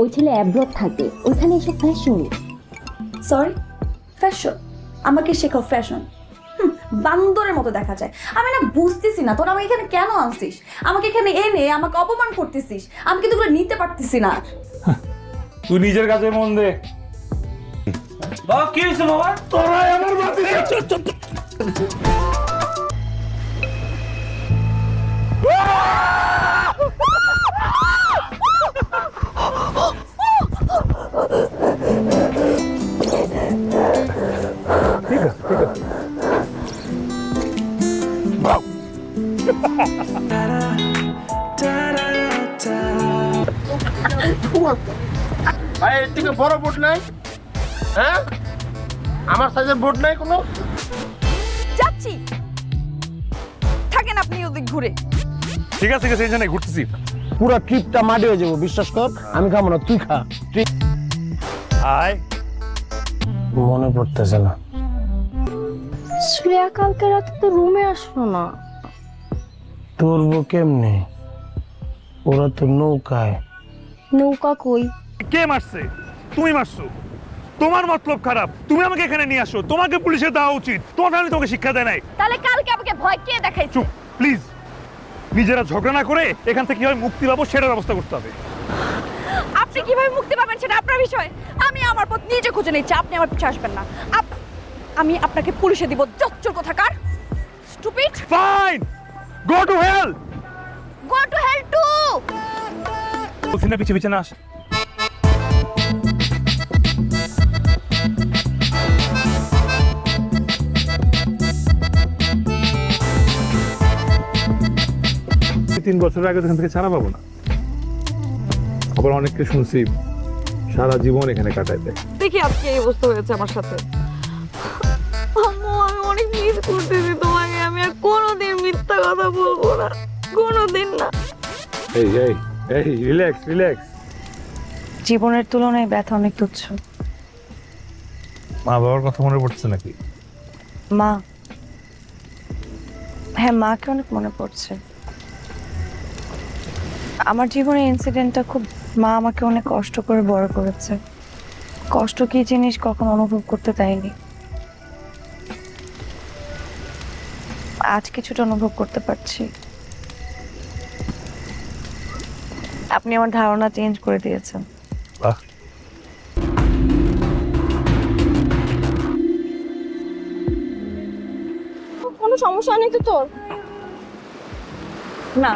ওই ছেলে অ্যাব্রড থাকে, ওইখানে এসব ফ্যাশন। Sorry, fashion? আমাকে শেখাও ফ্যাশন? বান্দরের মতো দেখা যায়। আমি না বুঝতেছি না তোরা আমাকে এখানে কেন আনছিস। আমাকে এখানে এনে আমাকে অপমান করতেছিস। আমি কিন্তু এগুলো নিতে পারতেছি না। তুই নিজের কাছে মন দে। বাবা কি হয়েছে বাবা? তোরা আমার বাতি ঠিক আছে ঠিক আছে। ভাই এর থেকে বড় বোট নাই? হ্যাঁ, আমার সাইজের বোট নাই কোনো? যাচ্ছি, থাকেন আপনি ওদিক ঘুরে। ঠিক আছে ঠিক আছে, এই ঘুরতেছি। পুরো ট্রিপটা মাটি হয়ে যাবো, বিশ্বাস কর। আমি খাবো না, তুই খা। আয়। মনে পড়তেছে না। শ্রেয়া কালকে রাতে তো রুমে আসলো না। ধরবো কেমনে? ওরা তো নৌকায়। নৌকা কই? কে মারছে? তুমি মারছো। তোমার মতলব খারাপ, তুমি আমাকে এখানে নিয়ে আসো, তোমাকে পুলিশে দেওয়া উচিত। তোমার ফ্যামিলি তোমাকে শিক্ষা দেয় নাই। তাহলে কালকে আমাকে ভয় কে দেখাইছে? চুপ প্লিজ। নিজেরা ঝগড়া না করে এখান থেকে কিভাবে মুক্তি পাবো সেটার ব্যবস্থা করতে হবে। আপনি কিভাবে মুক্তি পাবেন সেটা আপনার বিষয়। আমি আমার পথ নিজে খুঁজে নিচ্ছি, আপনি আমার পিছু আসবেন না। আমি আপনাকে পুলিশে দিব, জচ্চর কোথাকার। Stupid. Fine, go to hell. Go to hell too. বলছি না পিছে পিছে না আস। তিন বছর আগে এখান থেকে ছাড়া পাবো না। আবার অনেককে শুনছি সারা জীবন এখানে কাটাই দেয়। দেখি আজকে এই অবস্থা হয়েছে আমার সাথে। আম্মু, আমি অনেক মিস করতেছি তোমাকে। আমি আর কোনোদিন মিথ্যা কথা বলবো না, কোনোদিন না। এই এই এই রিল্যাক্স রিল্যাক্স। জীবনের তুলনায় ব্যথা অনেক তুচ্ছ। মা বাবার কথা মনে পড়ছে নাকি? মা, হ্যাঁ মাকে অনেক মনে পড়ছে। আমার জীবনে ইনসিডেন্টটা খুব, মা আমাকে অনেক কষ্ট করে বড় করেছে। কষ্ট কি জিনিস কখনো অনুভব করতে দেয়নি। আজ কিছুটা অনুভব করতে পারছি। আপনি আমার ধারণা চেঞ্জ করে দিয়েছেন। বাহ। কোনো সমস্যা নেই তো তোর? না,